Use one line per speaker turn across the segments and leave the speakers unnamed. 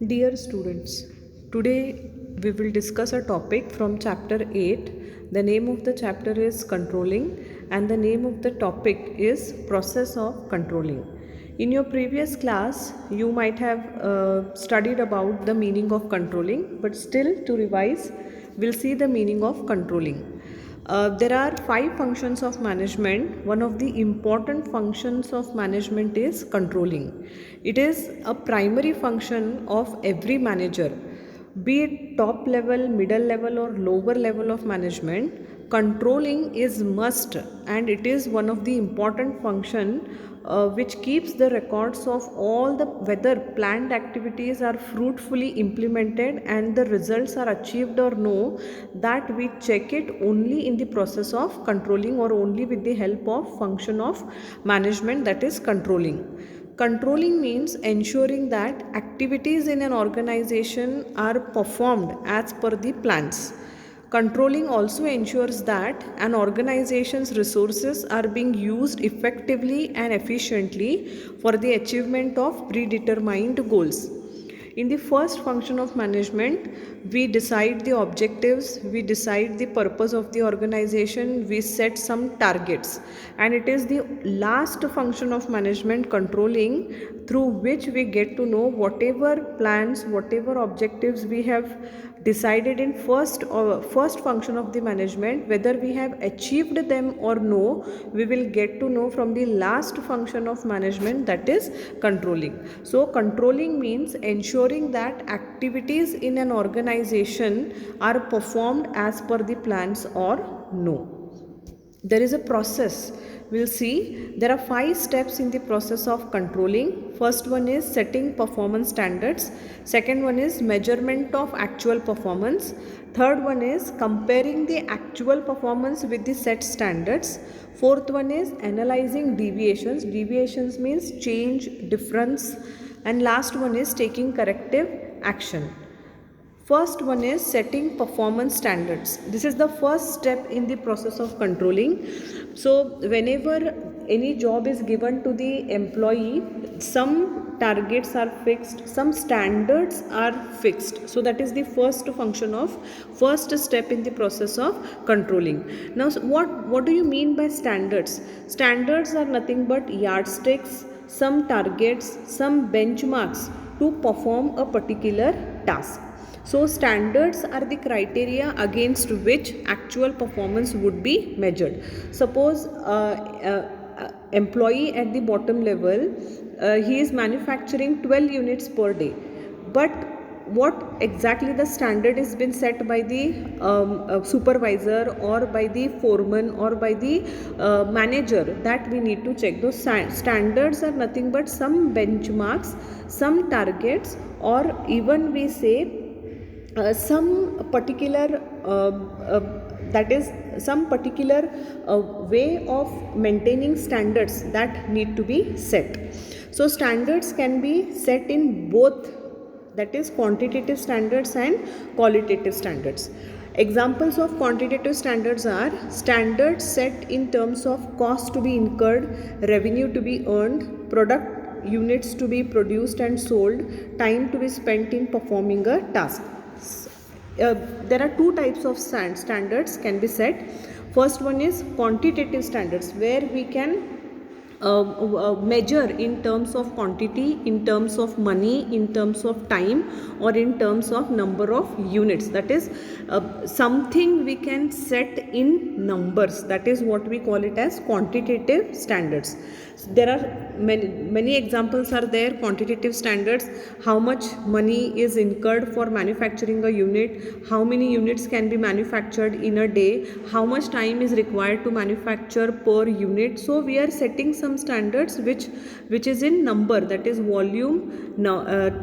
Dear students, today we will discuss a topic from chapter 8. The name of the chapter is controlling and the name of the topic is process of controlling. In your previous class, you might have studied about the meaning of controlling, but still to revise, we'll see the meaning of controlling. There are 5 functions of management. One of the important functions of management is controlling. It is a primary function of every manager, be it top level, middle level, or lower level of management. Controlling is must, and it is one of the important function which keeps the records of all the whether planned activities are fruitfully implemented and the results are achieved or no. That we check it only in the process of controlling or only with the help of function of management, that is controlling. Controlling means ensuring that activities in an organization are performed as per the plans. Controlling also ensures that an organization's resources are being used effectively and efficiently for the achievement of predetermined goals. In the first function of management, we decide the objectives, we decide the purpose of the organization, we set some targets, and it is the last function of management, controlling, through which we get to know whatever plans, whatever objectives we have decided in first function of the management, whether we have achieved them or no, we will get to know from the last function of management, that is controlling. So controlling means ensuring that activities in an organization are performed as per the plans or no. There is a process. We'll see there are 5 steps in the process of controlling. First one is setting performance standards. Second one is measurement of actual performance. Third one is comparing the actual performance with the set standards. Fourth one is analyzing deviations. Deviations means change, difference. And last one is taking corrective action. First one is setting performance standards. This is the first step in the process of controlling. So whenever any job is given to the employee, some targets are fixed, some standards are fixed. So that is the first step in the process of controlling. Now what do you mean by standards? Standards are nothing but yardsticks, some targets, some benchmarks to perform a particular task. So standards are the criteria against which actual performance would be measured. Suppose employee at the bottom level, he is manufacturing 12 units per day, but what exactly the standard is been set by the supervisor or by the foreman or by the manager, that we need to check. Those standards are nothing but some benchmarks, some targets, or even we say some particular that is some particular way of maintaining standards that need to be set. So standards can be set in both, that is quantitative standards and qualitative standards. Examples of quantitative standards are standards set in terms of cost to be incurred, revenue to be earned, product units to be produced and sold, time to be spent in performing a task. There are 2 types of standards can be set. First one is quantitative standards, where we can measure in terms of quantity, in terms of money, in terms of time, or in terms of number of units. That is something we can set in numbers. That is what we call it as quantitative standards. There are many examples are there. Quantitative standards: how much money is incurred for manufacturing a unit, how many units can be manufactured in a day, how much time is required to manufacture per unit. So we are setting some standards which is in number, that is volume,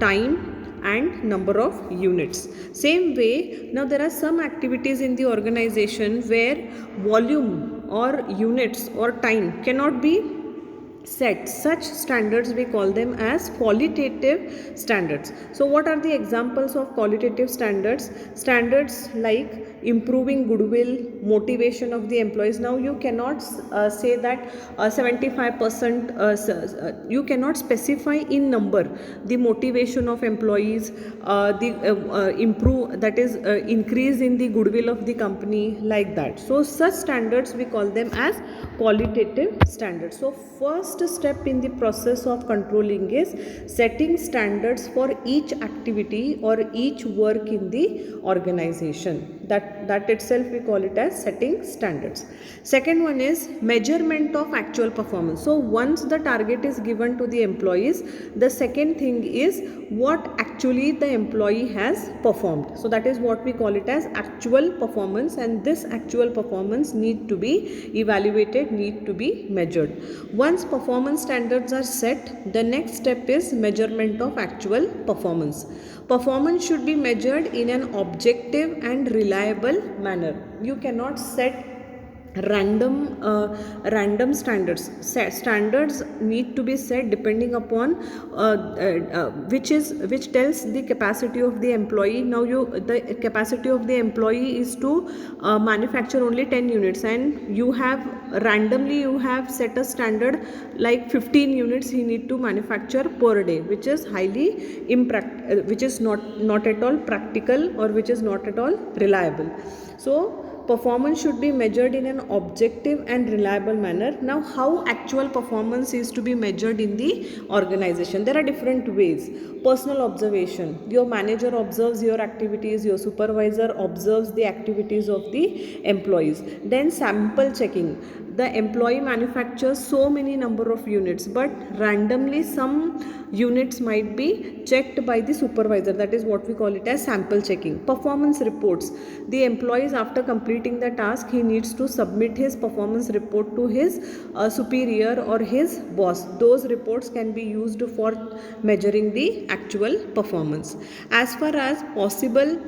time and number of units. Same way, now there are some activities in the organization where volume or units or time cannot be set such standards, we call them as qualitative standards. So what are the examples of qualitative standards? Standards like improving goodwill, motivation of the employees. Now you cannot say that 75%, you cannot specify in number the motivation of employees, the improve, that is increase in the goodwill of the company, like that. So such standards we call them as qualitative standards. So first step in the process of controlling is setting standards for each activity or each work in the organization. That itself we call it as setting standards. Second one is measurement of actual performance. So once the target is given to the employees, the second thing is what actually the employee has performed. So that is what we call it as actual performance, and this actual performance need to be evaluated, need to be measured. Once performance standards are set, the next step is measurement of actual performance. Performance should be measured in an objective and reliable manner. You cannot set random standards. Standards need to be set depending upon which tells the capacity of the employee. Now the capacity of the employee is to manufacture only 10 units, and you have randomly you have set a standard like 15 units he need to manufacture per day, which is highly which is not at all practical, or which is not at all reliable. So performance should be measured in an objective and reliable manner. Now how actual performance is to be measured in the organization? There are different ways. Personal observation. Your manager observes your activities, your supervisor observes the activities of the employees. Then sample checking. The employee manufactures so many number of units, but randomly some units might be checked by the supervisor. That is what we call it as sample checking. Performance reports. The employees, after completing the task, he needs to submit his performance report to his superior or his boss. Those reports can be used for measuring the actual performance. As far as possible,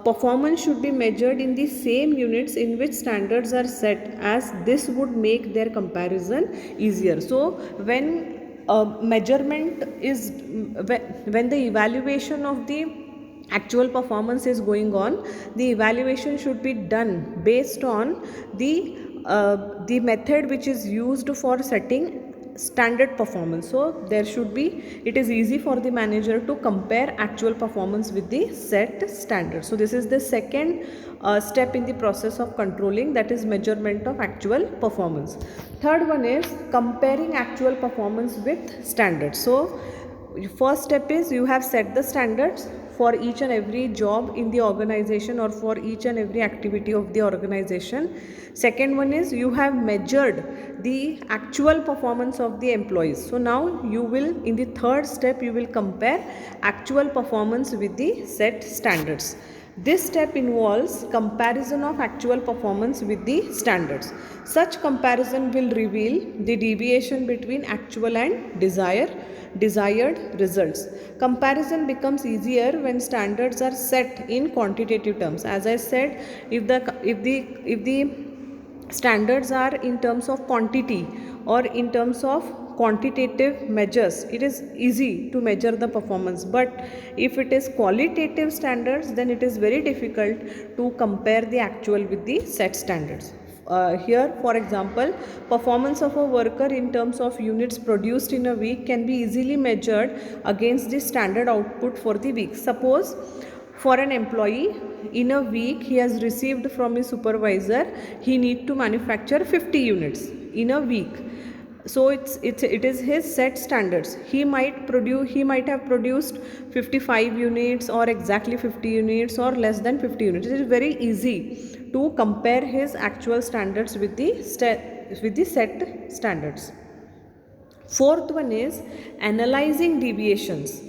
performance should be measured in the same units in which standards are set, as this would make their comparison easier. So when measurement is, when the evaluation of the actual performance is going on, the evaluation should be done based on the method which is used for setting standard performance. So there should be, it is easy for the manager to compare actual performance with the set standard. So this is the second step in the process of controlling, that is measurement of actual performance. Third one is comparing actual performance with standards. So first step is you have set the standards for each and every job in the organization, or for each and every activity of the organization. Second one is you have measured the actual performance of the employees. So now you will, in the third step, you will compare actual performance with the set standards. This step involves comparison of actual performance with the standards. Such comparison will reveal the deviation between actual and desired results. Comparison becomes easier when standards are set in quantitative terms. As I said, if the standards are in terms of quantity or in terms of quantitative measures, it is easy to measure the performance. But if it is qualitative standards, then it is very difficult to compare the actual with the set standards. Here, for example, performance of a worker in terms of units produced in a week can be easily measured against the standard output for the week. Suppose for an employee, in a week he has received from his supervisor, he need to manufacture 50 units in a week. So it is his set standards. He might have produced 55 units, or exactly 50 units, or less than 50 units. It is very easy to compare his actual standards with the set standards. Fourth one is analyzing deviations.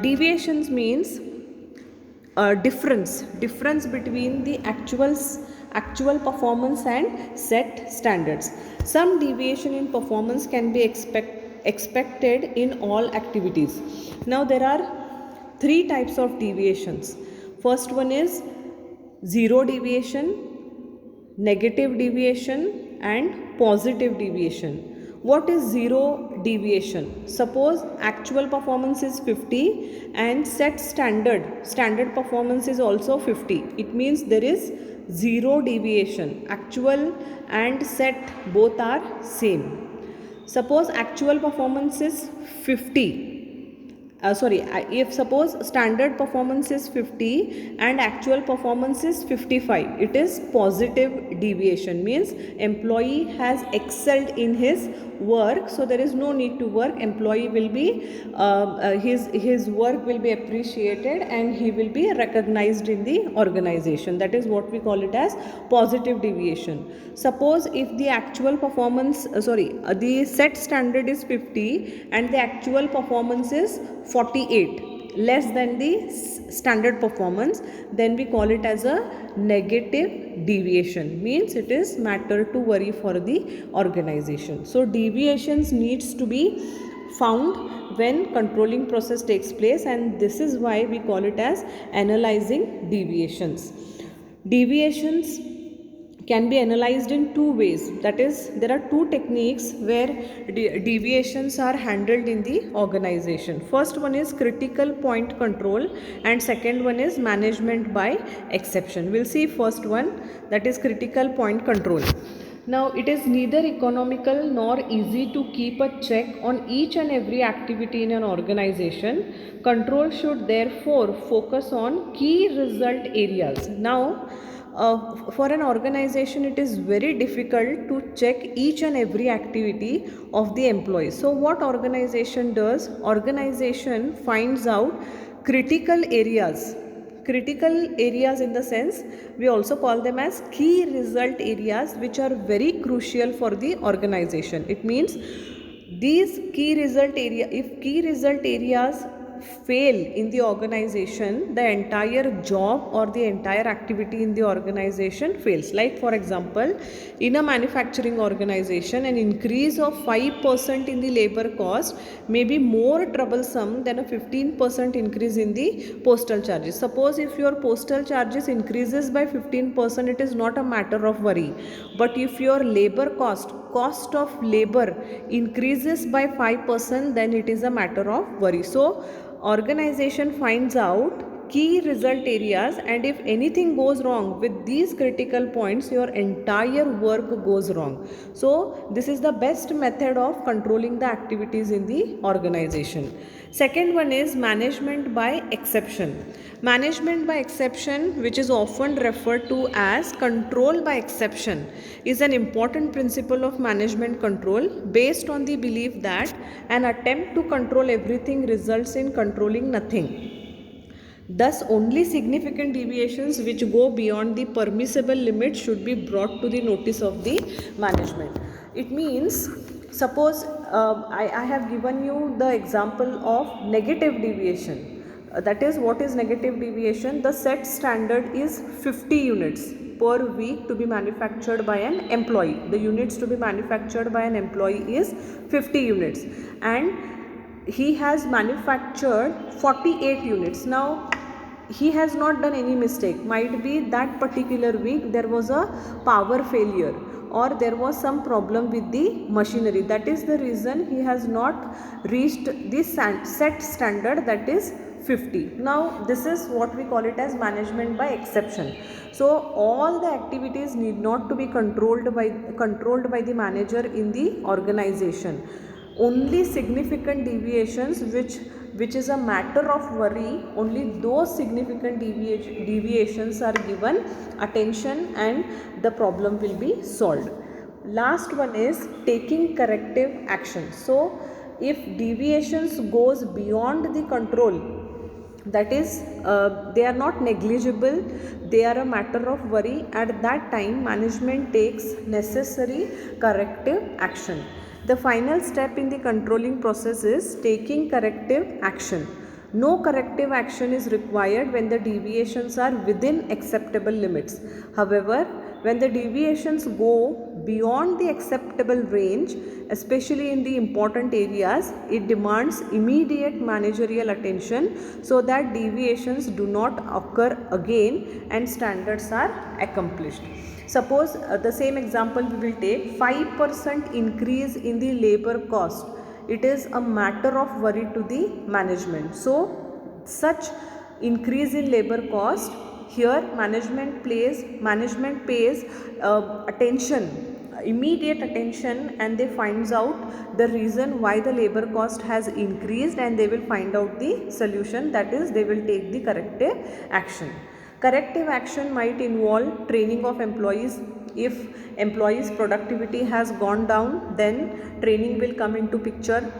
Deviations means difference between the actual performance and set standards. Some deviation in performance can be expected in all activities. Now there are three types of deviations. First one is zero deviation, negative deviation, and positive deviation. What is zero deviation? Suppose actual performance is 50 and set standard performance is also 50. It means there is zero deviation. Actual and set both are same. Suppose actual performance is 50. If suppose standard performance is 50 and actual performance is 55, it is positive deviation, means employee has excelled in his work, so there is no need to work. Employee will be his work will be appreciated and he will be recognized in the organization. That is what we call it as positive deviation. Suppose if the actual performance the set standard is 50 and the actual performance is 48, less than the standard performance, then we call it as a negative deviation, means it is matter to worry for the organization. So deviations needs to be found when controlling process takes place, and this is why we call it as analyzing deviations. Deviations can be analyzed in two ways. That is, there are two techniques where deviations are handled in the organization. First one is critical point control and second one is management by exception. We'll see first one, that is critical point control. Now, it is neither economical nor easy to keep a check on each and every activity in an organization. Control should therefore focus on key result areas. Now, for an organization, it is very difficult to check each and every activity of the employees. So what organization does? Organization finds out critical areas in the sense we also call them as key result areas, which are very crucial for the organization. It means these key result area, if key result areas fail in the organization, the entire job or the entire activity in the organization fails. Like for example, in a manufacturing organization, an increase of 5% in the labor cost may be more troublesome than a 15% increase in the postal charges. Suppose if your postal charges increases by 15%, it is not a matter of worry. But if your labor cost of labor increases by 5%, then it is a matter of worry. So organization finds out key result areas, and if anything goes wrong with these critical points, your entire work goes wrong. So this is the best method of controlling the activities in the organization. Second one is management by exception. Management by exception, which is often referred to as control by exception, is an important principle of management control based on the belief that an attempt to control everything results in controlling nothing. Thus, only significant deviations which go beyond the permissible limit should be brought to the notice of the management. It means, suppose I have given you the example of negative deviation. That is, what is negative deviation? The set standard is 50 units per week to be manufactured by an employee. The units to be manufactured by an employee is 50 units and he has manufactured 48 units. Now, he has not done any mistake. Might be that particular week there was a power failure or there was some problem with the machinery. That is the reason he has not reached this set standard, that is 50. Now, this is what we call it as management by exception. So all the activities need not to be controlled by the manager in the organization. Only significant deviations which is a matter of worry, only those significant deviations are given attention and the problem will be solved. Last one is taking corrective action. So if deviations goes beyond the control, that is they are not negligible, they are a matter of worry, at that time management takes necessary corrective action. The final step in the controlling process is taking corrective action. No corrective action is required when the deviations are within acceptable limits. However, when the deviations go beyond the acceptable range, especially in the important areas, it demands immediate managerial attention so that deviations do not occur again and standards are accomplished. Suppose the same example we will take, 5% increase in the labor cost. It is a matter of worry to the management. So such increase in labor cost, here management pays attention, immediate attention, and they finds out the reason why the labor cost has increased, and they will find out the solution, that is they will take the corrective action. Corrective action might involve training of employees. If employees productivity has gone down, then training will come into picture.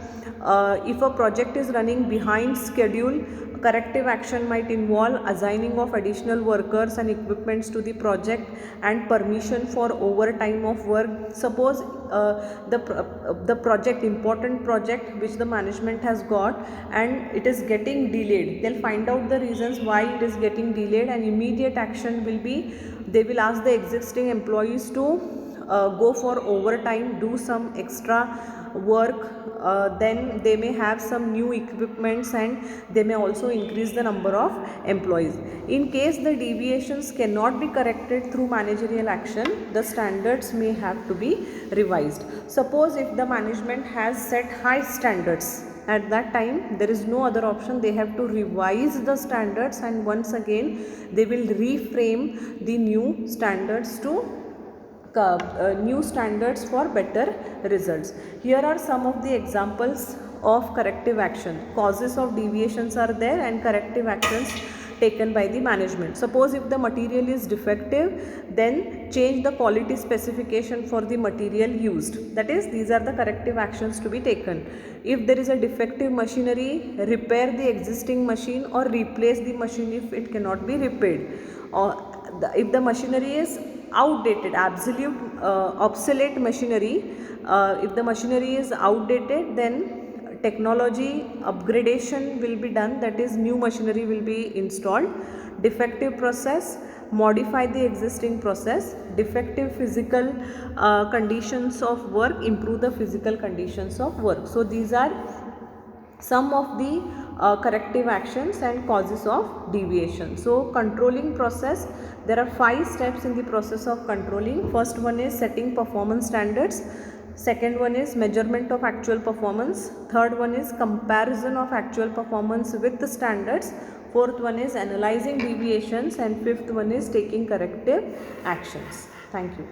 If a project is running behind schedule, corrective action might involve assigning of additional workers and equipments to the project and permission for overtime of work. Suppose the project, important project which the management has got, and it is getting delayed, they'll find out the reasons why it is getting delayed, and immediate action will be, they will ask the existing employees to go for overtime, do some extra work, then they may have some new equipments, and they may also increase the number of employees. In case the deviations cannot be corrected through managerial action, the standards may have to be revised. Suppose if the management has set high standards, at that time there is no other option, they have to revise the standards, and once again they will reframe the new standards to new standards for better results. Here are some of the examples of corrective action. Causes of deviations are there, and corrective actions taken by the management. Suppose if the material is defective, then change the quality specification for the material used. That is, these are the corrective actions to be taken. If there is a defective machinery, repair the existing machine or replace the machine if it cannot be repaired. Or if the machinery is outdated, obsolete machinery, if the machinery is outdated, then technology upgradation will be done, that is new machinery will be installed. Defective process, modify the existing process. Defective physical conditions of work, improve the physical conditions of work. So these are some of the corrective actions and causes of deviation. So controlling process, there are 5 steps in the process of controlling. First one is setting performance standards. Second one is measurement of actual performance. Third one is comparison of actual performance with the standards. Fourth one is analyzing deviations, and fifth one is taking corrective actions. Thank you.